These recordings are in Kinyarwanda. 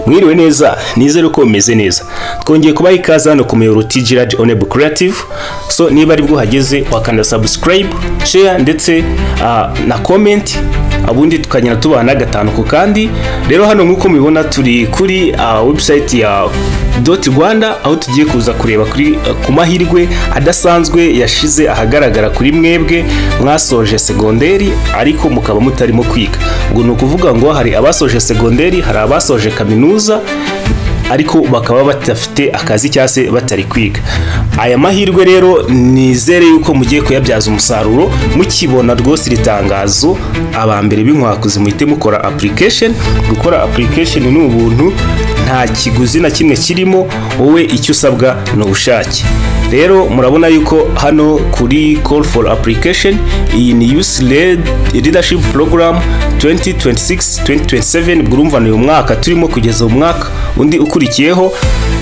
Mwiriwe neza, nizere ko umeze neza. Twongeye kubaha ikaze hano ku muyoboro TGRAD Honorable Creative. So niba ari bwo hageze wakanda subscribe, share ndetse na comment, abundi tukagenda tubana gatanu ku kandi. Rero hano nkuko mubibona turi kuri website ya Dotrwanda, aho tugiye kuza kureba kuri ku mahirwe adasanzwe yashize ahagaragara kuri mwebwe mwasoje segonderi ariko mukaba mutarimo kwiga. Ubwo ni ukuvuga ngo hari abasoje segonderi, hari abasoje kaminuza ariko bakaba batafite akazi cyangwa se batari kwiga. Aya mahirwe rero nizere yuko mugiye kuyabyaza umusaruro, mukibona rwose ritangazo abambere b'inkwakuzi muhite mukora application. Gukora application ni ubuntu, nta kiguzi na kimwe kirimo, wowe icyo usabwa no ubushake. Rero murabona yuko hano kuri call for application, iyi ni Youth Leadership Program 2026-2027, burumva ni umwaka turimo kugeza umwaka undi ukurikiyeho.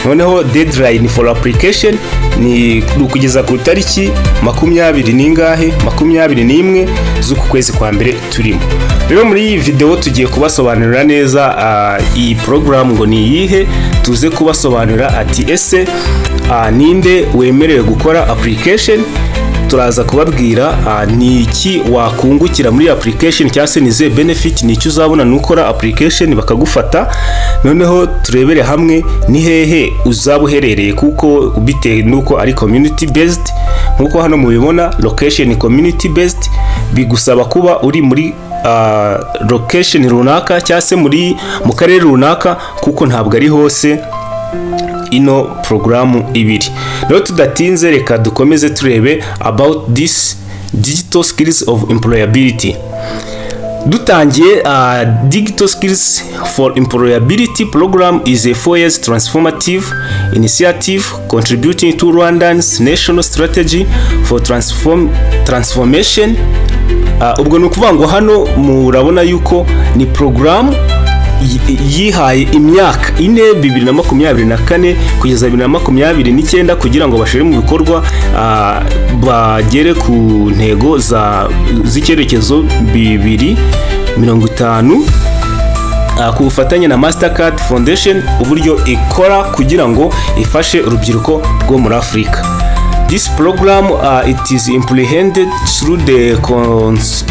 Noneho deadline for application ni kugeza ku tariki 21 z'uku kwezi kwa mbere turimo. Rero muri iyi video tugiye kubasobanurira neza iyi program ngo ni iyihe, tuze kubasobanurira ati ese ninde wemerewe gukora application. Turaza kubabwira ni iki wakungukira muri application cyangwa se nize benefit, ni icyo uzabona nukora application bakagufata. Noneho turebere hamwe ni hehe uzabuherereye, kuko bitewe nuko ari community based. Nkuko hano mubibona location community based, bigusaba kuba uri muri location runaka cyangwa se mu karere runaka, kuko ntabwo ari hose ino programu ibiri. Rero tudatinze reka dukomeze turebe about this digital skills of employability. Dutangiye digital skills for employability program is a 4 years transformative initiative contributing to Rwandan's national strategy for transformation. Ubwo nukuvuga ngo hano murabona yuko ni program yihaye imyaka 2024 kugeza 2029 kugira ngo bashire mu bikorwa bagere ku ntego z'icyerekezo 2050 ku bufatanye na Mastercard Foundation, uburyo ikora kugira ngo ifashe urubyiruko rwo muri Afrika. This program it is implemented through the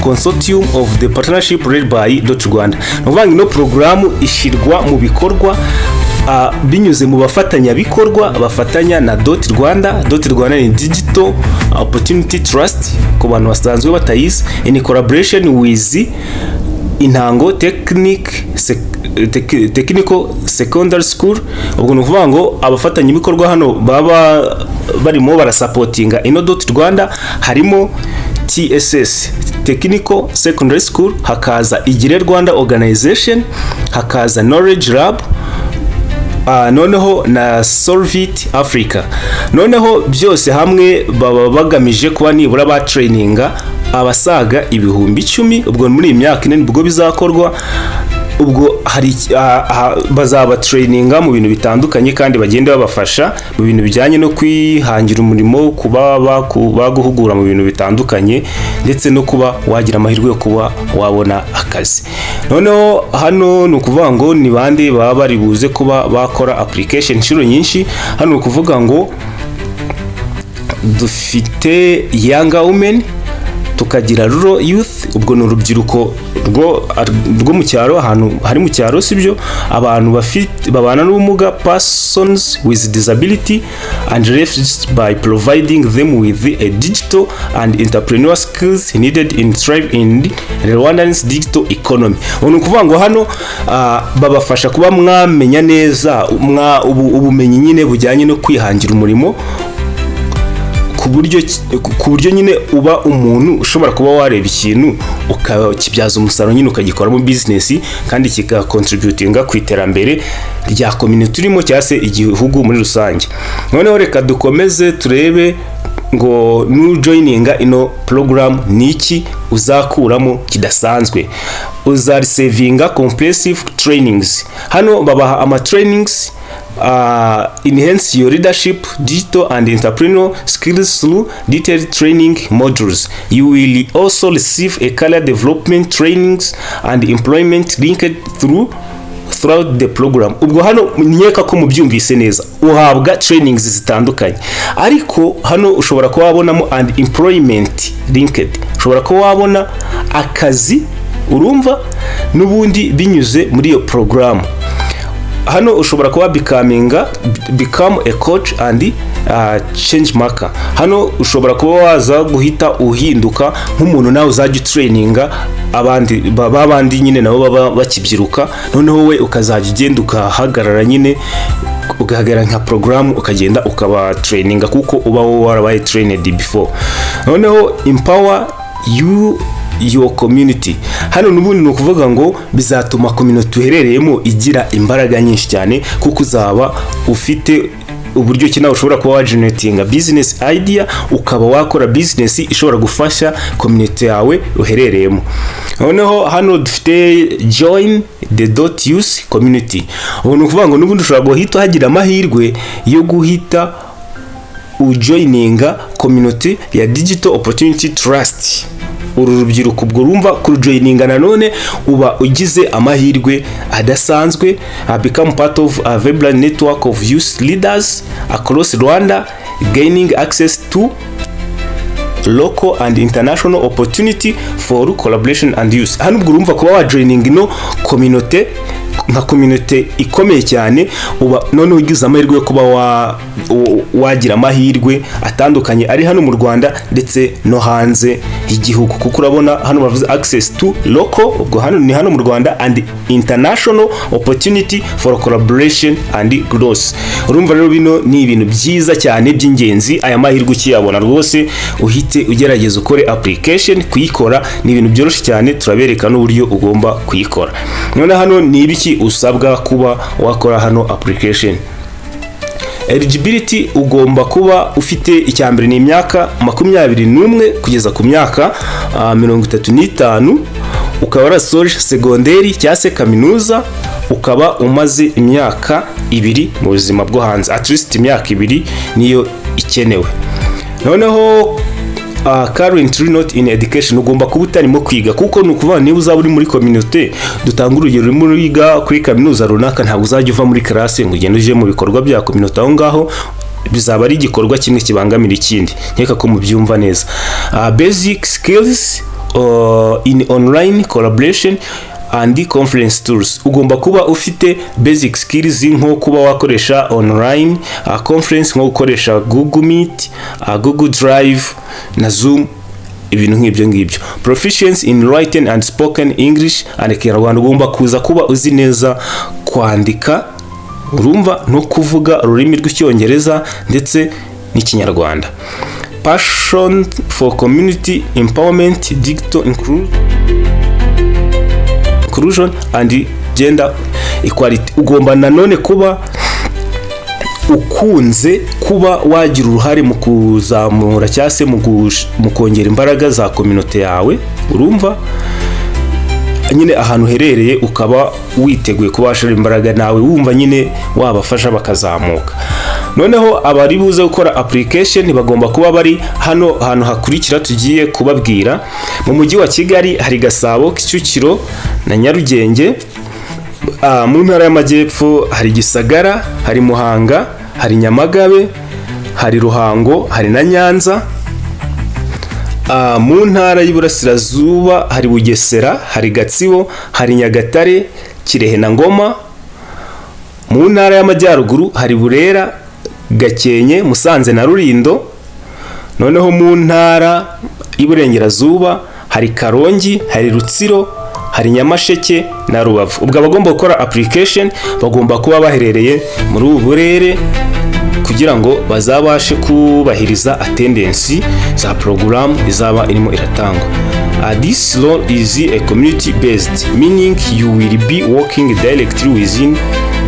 consortium of the partnership led by Dotrwanda. Novanga ino program ishirwa mu bikorwa binyuze mu bafatanyabikorwa bafatanya na Dotrwanda. Dotrwanda ni Digital Opportunity Trust ku bantu basanzwe batayizi, in collaboration with Intango Technical Secondary School. Ubwo nuvuga ngo abafatanyabikorwa hano baba barimo barasupportinga ino Dotrwanda, harimo TSS Technical Secondary School, hakaza Igire Rwanda Organization, hakaza Knowledge Lab, noneho na Solvit Africa. Noneho byose hamwe baba bagamije kuba nibura ba traininga abasaga 10,000. Ubwo muri imyaka 4 ubwo bizakorwa. Ubwo hari bazaba traininga mu bintu bitandukanye kandi bagende babafasha mu bintu bijyanye no kwihangira umurimo, kuba baguhugura mu bintu bitandukanye, ndetse no kuba wagira amahirwe yo kuba wabona akazi. Noneho hano ni ukuvuga ngo ni bande baba bari buze kuba bakora application inshuro nyinshi. Hano ni ukuvuga ngo dufite young women, tukagira rural youth, ubwo ni urubyiruko rwo mu cyaro, ahantu hari mu cyaro sibyo, abantu babana n'ubumuga, persons with disability, and refugees, by providing them with a digital and entrepreneurial skills needed in thrive in Rwandan's digital economy. Ni ukuvuga ngo hano babafasha kuba mwamenya neza ubumenyi nyine bujyanye no kwihangira umurimo, ku buryo nyine uba umuntu ushobora kuba wareba ikintu ukakibyaza umusaruro nyine ukagikora mu business, kandi kikakontributinga ku iterambere rya community turimo cyangwa se igihugu muri rusange. Noneho reka dukomeze turebe ngo joininga ino program niki uzakuramo kidasanzwe. Uzarisevinga comprehensive trainings. Hano babaha ama trainings enhance your leadership, digital and entrepreneurial skills through detailed training modules. You will also receive a career development trainings and employment linked through throughout the program. Ubwo hano nkeka ko mubyumvise neza, uhabwa trainings zitandukanye, ariko hano ushobora kuba wabonamo and employment linked, ushobora kuba wabona akazi, urumva, n'ubundi binyuze muri iyo program. Hano ushobora kuba become a coach and change maker. Hano ushobora kuba waza guhita uhinduka nk'umuntu nawe uzajya traininga abandi babandi nyine nabo baba bakibyiruka, noneho we ukazajya ugenda ukahagarara nyine ugahagarara nka program ukagenda ukaba traininga kuko uba warabaye trained before. Noneho empower your community. Hano n'ubundi ni ukuvuga ngo bizatuma community uherereyemo igira imbaraga nyinshi cyane, kuko uzaba ufite uburyo ki nawe ushobora kuba wageneratinga business idea, ukaba wakora business ishobora gufasha community yawe uherereyemo. Noneho hano dufite join the .use community. Ubu ni ukuvuga ngo n'ubundi ushobora guhita hagira amahirwe yo guhita ujoininga community ya Digital Opportunity Trust. Uru rubyiruko ubwo rumva kurujoininga nanone uba ugize amahirwe adasanzwe, become part of a vibrant network of youth leaders across Rwanda, gaining access to local and international opportunity for collaboration and use. Hano ubwo urumva kuba wajoininga ino community nka community ikomeye cyane, uba none ugize amahirwe yo kuba wagira amahirwe atandukanye ari hano mu Rwanda ndetse no hanze y'igihugu, kuko urabona hano bavuze access to local, ubwo hano ni hano mu Rwanda, and international opportunity for collaboration and growth. Urumva rero bino ni ibintu byiza cyane by'ingenzi, aya mahirwe ukiyabona rwose uhite ugerageza ukore application. Kuyikora ni ibintu byoroshye cyane, turabereka n'uburyo ugomba kuyikora. None hano ni ibiki usabwa kuba wakora hano application. Eligibility ugomba kuba ufite icyambere ni imyaka 21 kugeza ku myaka 35, ukaba warasoje segonderi cyangwa se kaminuza, ukaba umaze imyaka 2 mu buzima bwo hanze, at least imyaka 2 niyo ikenewe. Noneho currently not in education, ugomba kuba utarimo kwiga, kuko nukuvuga niba uzaba uri muri community, dutanga urugero uri muri kuri kaminuza runaka, ntabwo uzajya uva muri classe ngo ugende uje mu bikorwa bya community aho ngaho, bizaba ari igikorwa kimwe kibangamira ikindi. Nkeka ko mubyumva neza. Basic skills in online collaboration and conference tools, ugomba kuba ufite basic skills nko kuba wakoresha online conference, nko gukoresha Google Meet, Google Drive na Zoom, ibintu nk'ibyo ngibyo. Proficiency in written and spoken English and Kinyarwanda, ugomba kuza kuba uzi neza kwandika, urumva, no kuvuga ururimi rw'icyongereza ndetse n'ikinyarwanda. Passion for community empowerment, digital inclusion and gender equality, ugomba nanone kuba ukunze kuba wagira uruhare mu kuzamura cyangwa se mu kongera imbaraga za community yawe, urumva, nyine ahantu herereye ukaba witeguye kuba washora imbaraga nawe wumva nyine wabafasha bakazamuka. Noneho abari buze gukora application bagomba kuba bari hano hantu hakurikira tugiye kubabwira. Mu mujyi wa Kigali hari Gasabo, Kicukiro na Nyarugenge. Mu ntara y'Amajyepfo hari Gisagara, hari Muhanga, hari Nyamagabe, hari Ruhango, hari na Nyanza. Mu ntara y'Iburasirazuba hari Bugesera, hari Gatsibo, hari Nyagatare, Kirehe na Ngoma. Mu ntara y'Amajyaruguru hari Burera, Gakenke, Musanze na Rulindo. Noneho mu ntara y'Iburengerazuba hari Karongi, hari Rutsiro, hari Nyamasheke na Rubavu. Ubwo abagomba gukora application bagomba kuba baherereye muri ubu burere kugira ngo bazabashe kubahiriza attendance za program izaba irimo iratangwa. This law is a community based, meaning you will be working directly within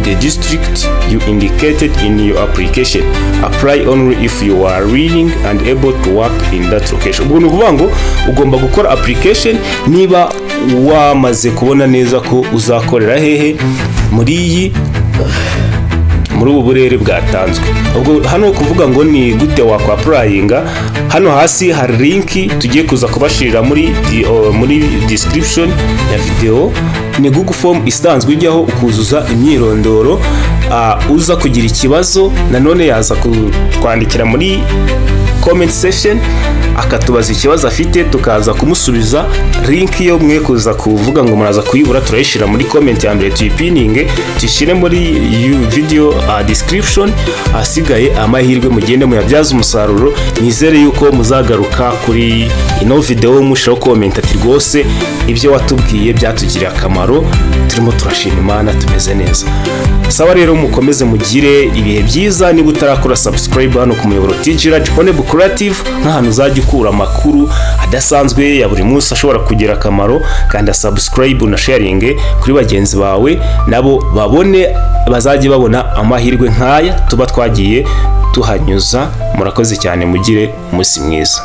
the district you indicated in your application. Apply only if you are willing and able to work in that location. Ubwo nukuvuga ngo ugomba gukora application niba wamaze kubona neza ko uzakorera hehe muri ubu burere bwatanzwe. Ubwo hano kuvuga ngo ni gute wakwa applyinga, hano hasi hari link tugiye kuza kubashirira muri description ya video, ni Google Form isanzwe ujyaho ukuzuza imyirondoro. Uza kugira ikibazo nanone yaza kwandikira muri comment section akatubaza ikibazo afite, tukaza kumusubiza. Link yo mwe kuza kuvuga ngo muraza kuyibura, turayishira muri comment ya mbere, tuyipininge tuyishire muri video description. Asigaye amahirwe mugende muyabyaza umusaruro. Nizere yuko muzagaruka kuri ino video mushiraho comment ati rwose ibyo watubwiye byatugiriye akamaro, turimo turashima Imana, tumeze neza. Sawa rero, mukomeze mugire ibihe byiza. Niba utarakora subscribe hano ku muyoboro Tigira Disponible Creative, nk'ahantu uzajya ukura amakuru adasanzwe ya buri munsi ashobora kugira akamaro, kandi subscribe na sharing kuri bagenzi bawe, nabo babone bazajye babona amahirwe nk'aya tuba twagiye tuhanyuza. Murakoze cyane, mugire umunsi mwiza.